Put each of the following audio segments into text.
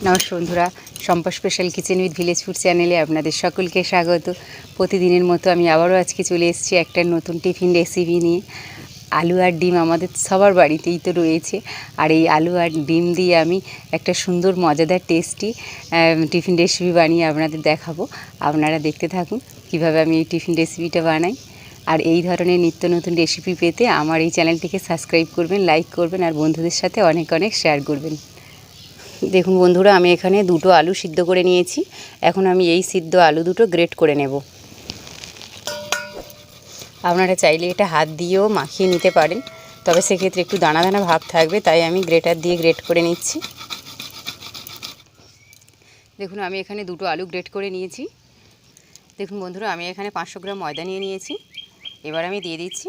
নমস্কার বন্ধুরা, Sampa special kitchen with village food চ্যানেলে আপনাদের সকলকে স্বাগত। প্রতিদিনের মতো আমি আবারও আজকে চলে এসেছি একটা নতুন টিফিন রেসিপি নিয়ে। আলু আর ডিম আমাদের সবার বাড়িতেই তো রয়েছে, আর এই আলু আর ডিম দিয়ে আমি একটা সুন্দর মজাদার টেস্টি টিফিন রেসিপি বানিয়ে আপনাদের দেখাবো। আপনারা দেখতে থাকুন কিভাবে আমি এই টিফিন রেসিপিটা বানাই। আর এই ধরনের নিত্য নতুন রেসিপি পেতে আমার এই চ্যানেলটিকে সাবস্ক্রাইব করবেন, লাইক করবেন আর বন্ধুদের সাথে অনেক অনেক শেয়ার করবেন। দেখুন বন্ধুরা, আমি এখানে দুটো আলু সিদ্ধ করে নিয়েছি। এখন আমি এই সিদ্ধ আলু দুটো গ্রেট করে নেব। আপনারা চাইলে এটা হাত দিয়েও মাখিয়ে নিতে পারেন, তবে সেক্ষেত্রে একটু দানা দানা ভাব থাকবে, তাই আমি গ্রেটার দিয়ে গ্রেট করে নিচ্ছি। দেখুন আমি এখানে দুটো আলু গ্রেট করে নিয়েছি। দেখুন বন্ধুরা, আমি এখানে 500 গ্রাম ময়দা নিয়ে নিয়েছি। এবার আমি দিয়ে দিচ্ছি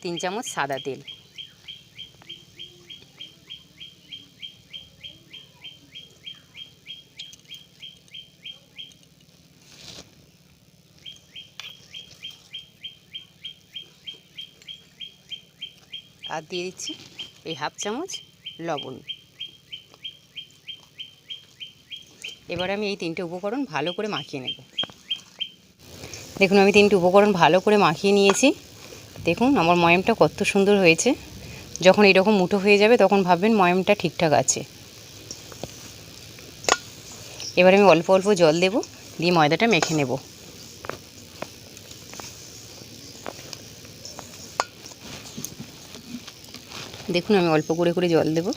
3 চামচ সাদা তেল। আর দিয়ে দিচ্ছি এই হাফ চামচ লবণ। এবার আমি এই তিনটে উপকরণ ভালো করে মাখিয়ে নেব। দেখুন আমি তিনটে উপকরণ ভালো করে মাখিয়ে নিয়েছি। দেখুন আমার ময়ামটা কত সুন্দর হয়েছে। যখন এরকম মুঠো হয়ে যাবে তখন ভাববেন ময়ামটা ঠিকঠাক আছে। এবার আমি অল্প অল্প জল দেব, দিয়ে ময়দাটা মেখে নেব। দেখুন আমি অল্প করে করে জল দেব,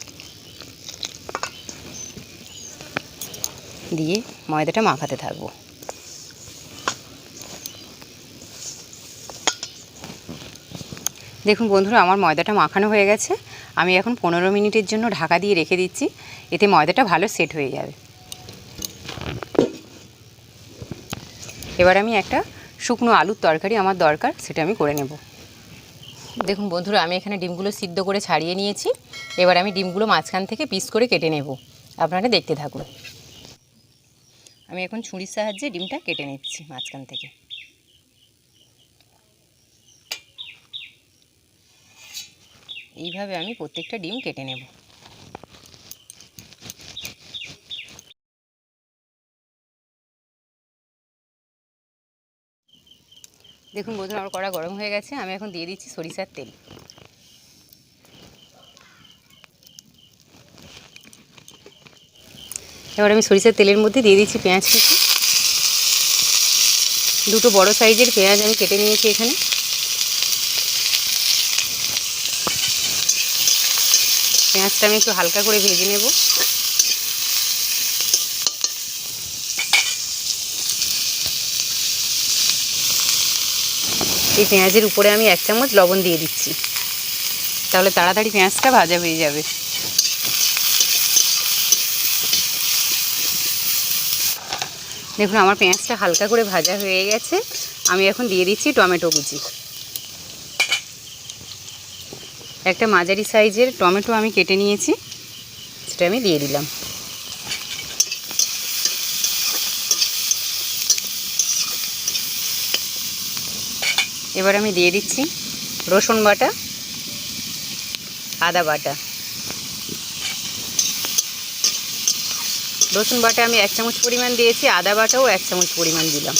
দিয়ে ময়দাটা মাখাতে থাকবো। দেখুন বন্ধুরা, আমার ময়দাটা মাখানো হয়ে গেছে। আমি এখন 15 মিনিটের জন্য ঢাকা দিয়ে রেখে দিচ্ছি, এতে ময়দাটা ভালো সেট হয়ে যাবে। এবার আমি একটা শুকনো আলুর তরকারি আমার দরকার, সেটা আমি করে নেব। দেখুন বন্ধুরা, আমি এখানে ডিমগুলো সিদ্ধ করে ছাড়িয়ে নিয়েছি। এবার আমি ডিমগুলো মাঝখান থেকে পিস করে কেটে নেব। আপনারা দেখতে থাকুন। আমি এখন ছুরির সাহায্যে ডিমটা কেটে নিচ্ছি মাঝখান থেকে। এইভাবে আমি প্রত্যেকটা ডিম কেটে নেব। দেখুন বন্ধুরা, আমার কড়া গরম হয়ে গেছে। আমি এখন দিয়ে দিচ্ছি সরিষার তেল। এবার আমি সরিষার তেলের মধ্যে দিয়ে দিচ্ছি পেঁয়াজ কুচি। দুটো বড় সাইজের পেঁয়াজ আমি কেটে নিয়েছি এখানে। পেঁয়াজটা আমি একটু হালকা করে ভেজে নেব। এই পেঁয়াজের উপরে আমি 1 চামচ লবণ দিয়ে দিচ্ছি, তাহলে তাড়াতাড়ি পেঁয়াজটা ভাজা হয়ে যাবে। দেখুন আমার পেঁয়াজটা হালকা করে ভাজা হয়ে গেছে। আমি এখন দিয়ে দিচ্ছি টমেটো কুচি। একটা মাঝারি সাইজের টমেটো আমি কেটে নিয়েছি, সেটা আমি দিয়ে দিলাম। এবার আমি দিয়ে দিচ্ছি রসুন বাটা, আদা বাটা। রসুন বাটা আমি 1 চামচ পরিমাণ দিয়েছি, আদা বাটাও 1 চামচ পরিমাণ দিলাম।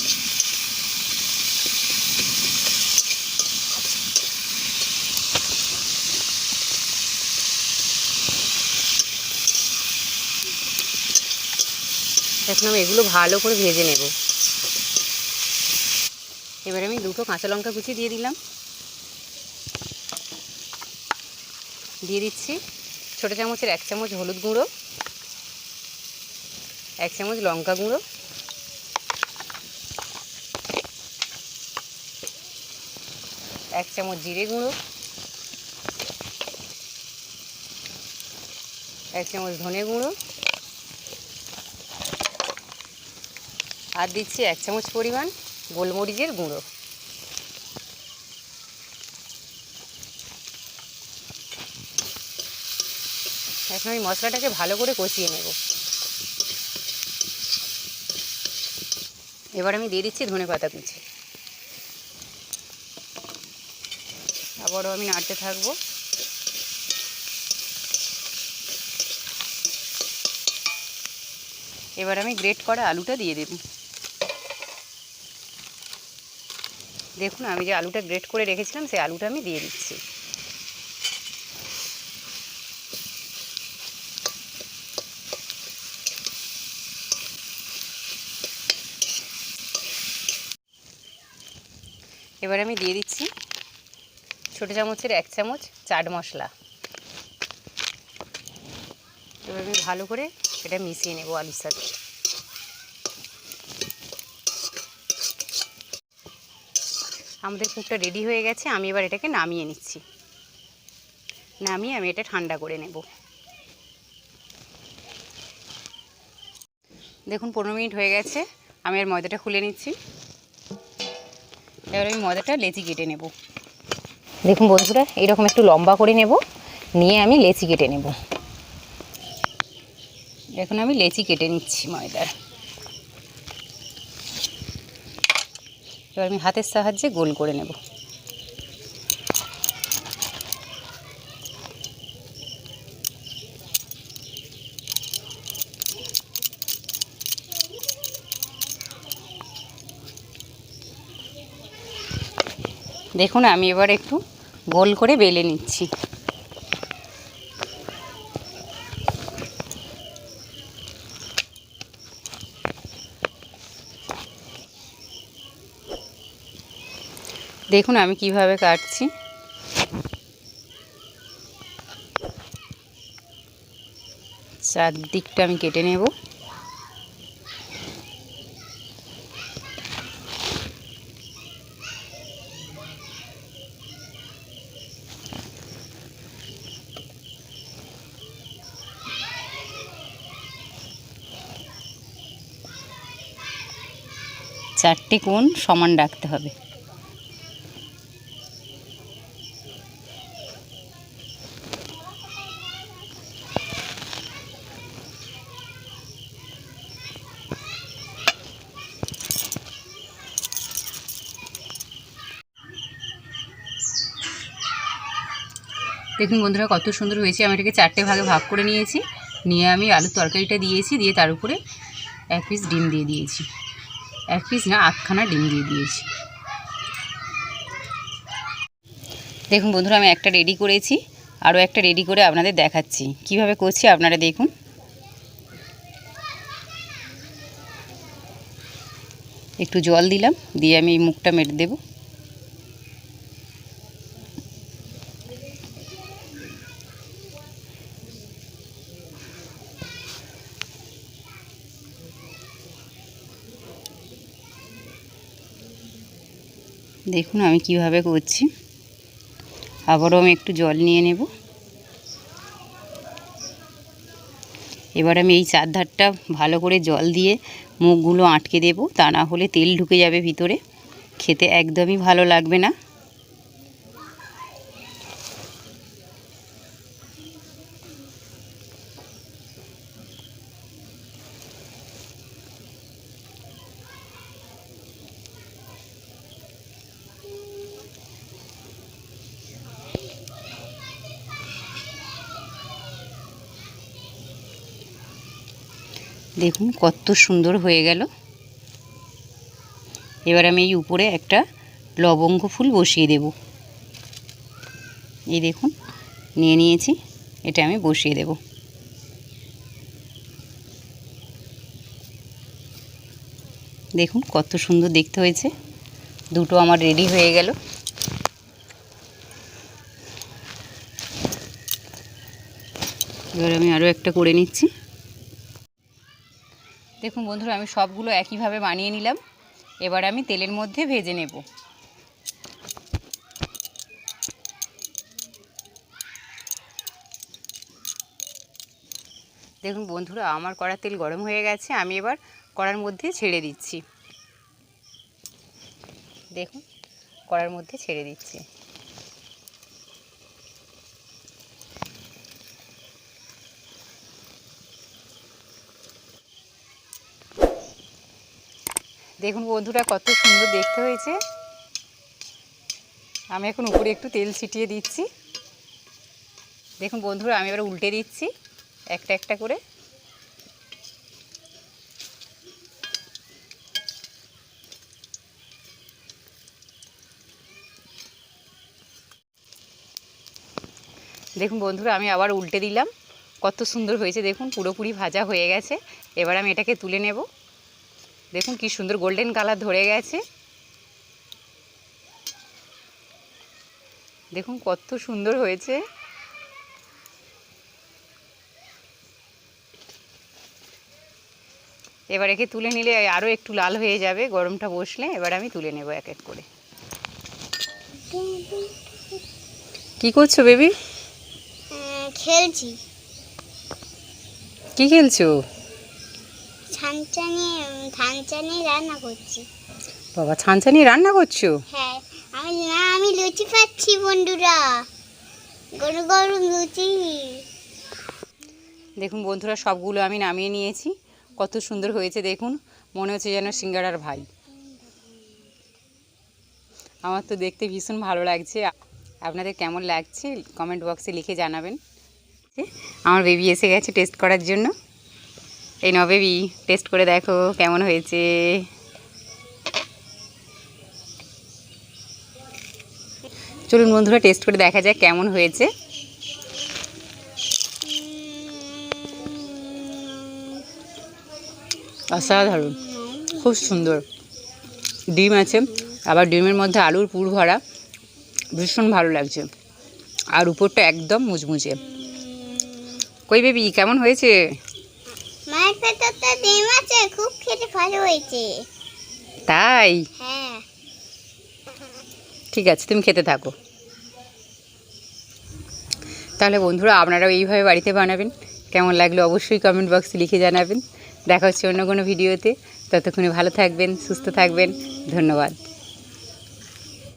এখন আমি এগুলো ভালো করে ভেজে নেব। এবার আমি দুটো কাঁচা লঙ্কা কুচি দিয়ে দিলাম। দিয়ে দিচ্ছি ছোটো চামচের 1 চামচ হলুদ গুঁড়ো, 1 চামচ লঙ্কা গুঁড়ো, 1 চামচ জিরে গুঁড়ো, 1 চামচ ধনে গুঁড়ো, আর দিচ্ছি 1 চামচ পরিমাণ গোলমরিচের গুঁড়ো। এখন আমি মশলাটাকে ভালো করে কষিয়ে নেব। এবার আমি দিয়ে দিচ্ছি ধনেপাতা কুচি। আবারও আমি নাড়তে থাকবো। এবার আমি গ্রেট করা আলুটা দিয়ে দেব। দেখুন আমি যে আলুটা গ্রেট করে রেখেছিলাম সেই আলুটা আমি দিয়ে দিচ্ছি। এবার আমি দিয়ে দিচ্ছি ছোটো চামচের 1 চামচ চাট মশলা। এবার আমি ভালো করে এটা মিশিয়ে নেব আলুর সাথে। আমাদের পুরটা রেডি হয়ে গেছে, আমি এবার এটাকে নামিয়ে নিচ্ছি। নামিয়ে আমি এটা ঠান্ডা করে নেব। দেখুন 15 মিনিট হয়ে গেছে, আমি আর ময়দাটা খুলে নিচ্ছি। এবার আমি ময়দাটা লেচি কেটে নেব। দেখুন বন্ধুরা এইরকম একটু লম্বা করে নেব, নিয়ে আমি লেচি কেটে নেব। এখন আমি লেচি কেটে নিচ্ছি ময়দার। এবার আমি হাতের সাহায্যে গোল করে নেব। দেখুন আমি এবার একটু গোল করে বেলে নিচ্ছি। দেখুন আমি কিভাবে কাটছি। চারদিকটা আমি কেটে নেব। চারটে কোণ সমান রাখতে হবে। দেখুন বন্ধুরা কত সুন্দর হয়েছে। আমি এটাকে 4টে ভাগে ভাগ করে নিয়েছি, নিয়ে আমি আলুর তরকারিটা দিয়েছি, দিয়ে তার উপরে 1 পিস ডিম দিয়ে দিয়েছি। 1 পিস না 8খানা ডিম দিয়ে দিয়েছি। দেখুন বন্ধুরা আমি একটা রেডি করেছি, আরও একটা রেডি করে আপনাদের দেখাচ্ছি কিভাবে করছি, আপনারা দেখুন। একটু জল দিলাম, দিয়ে আমি এই মুখটা মেরে দেব। দেখুন আমি কিভাবে করছি। আবারও আমি একটু জল নিয়ে নেব। এবার আমি এই চারধারটা ভালো করে জল দিয়ে মুখগুলো আটকে দেব, তা না হলে তেল ঢুকে যাবে ভিতরে, খেতে একদমই ভালো লাগবে না। দেখুন কত সুন্দর হয়ে গেল। এবার আমি এই উপরে একটা লবঙ্গ ফুল বসিয়ে দেব। এই দেখুন নিয়ে নিয়েছি, এটা আমি বসিয়ে দেব। দেখুন কত সুন্দর দেখতে হয়েছে। দুটো আমার রেডি হয়ে গেল। এবার আমি আরও একটা করে নিচ্ছি। দেখুন বন্ধুরা আমি সবগুলো একইভাবে বানিয়ে নিলাম। এবার আমি তেলের মধ্যে ভেজে নেব। দেখুন বন্ধুরা আমার কড়ার তেল গরম হয়ে গেছে, আমি এবার কড়ার মধ্যে ছেড়ে দিচ্ছি। দেখুন কড়ার মধ্যে ছেড়ে দিচ্ছি। দেখুন বন্ধুরা কত সুন্দর দেখতে হয়েছে। আমি এখন উপরে একটু তেল ছিটিয়ে দিচ্ছি। দেখুন বন্ধুরা আমি এবার উল্টে দিচ্ছি একটা একটা করে। দেখুন বন্ধুরা, আমি আবার উল্টে দিলাম। কত সুন্দর হয়েছে দেখুন, পুরোপুরি ভাজা হয়ে গেছে। এবার আমি এটাকে তুলে নেব। দেখুন কি সুন্দর গোল্ডেন কালার ধরে গেছে। দেখুন কত সুন্দর হয়েছে। এবার একে তুলে নিলে আরও একটু লাল হয়ে যাবে, গরমটা বসলে। এবার আমি তুলে নেব এক এক করে। কি করছো বেবি? খেলছি। কি খেলছো? ছানচানি রান্না করছি। বাবা, ছানছানি রান্না করছো? হ্যাঁ, আমি লুচি পাচ্ছি বন্ধুরা, গরম গরম লুচি। দেখুন বন্ধুরা, সবগুলো আমি নামিয়ে নিয়েছি। কত সুন্দর হয়েছে দেখুন, মনে হচ্ছে যেন সিঙ্গাড়ার ভাই। আমার তো দেখতে ভীষণ ভালো লাগছে। আপনাদের কেমন লাগছে কমেন্ট বক্সে লিখে জানাবেন। আমার বেবি এসে গেছে টেস্ট করার জন্য। এই নাও বেবি, টেস্ট করে দেখো কেমন হয়েছে। চলুন বন্ধুরা, টেস্ট করে দেখা যাক কেমন হয়েছে। অসাধারণ, খুব সুন্দর। ডিম আছে, আবার ডিমের মধ্যে আলুর পুর ভরা, ভীষণ ভালো লাগছে। আর উপরটা একদম মুচমুচে। কই বেবি, কেমন হয়েছে? মায়ের ভেতরটা ডিম আছে, খুব খেতে ভালো হয়েছে। তাই? হ্যাঁ। ঠিক আছে, তুমি খেতে থাকো। তাহলে বন্ধুরা, আপনারাও এইভাবে বাড়িতে বানাবেন। কেমন লাগলো অবশ্যই কমেন্ট বক্সে লিখে জানাবেন। দেখা হচ্ছে অন্য কোনো ভিডিওতে। ততক্ষণে ভালো থাকবেন, সুস্থ থাকবেন। ধন্যবাদ।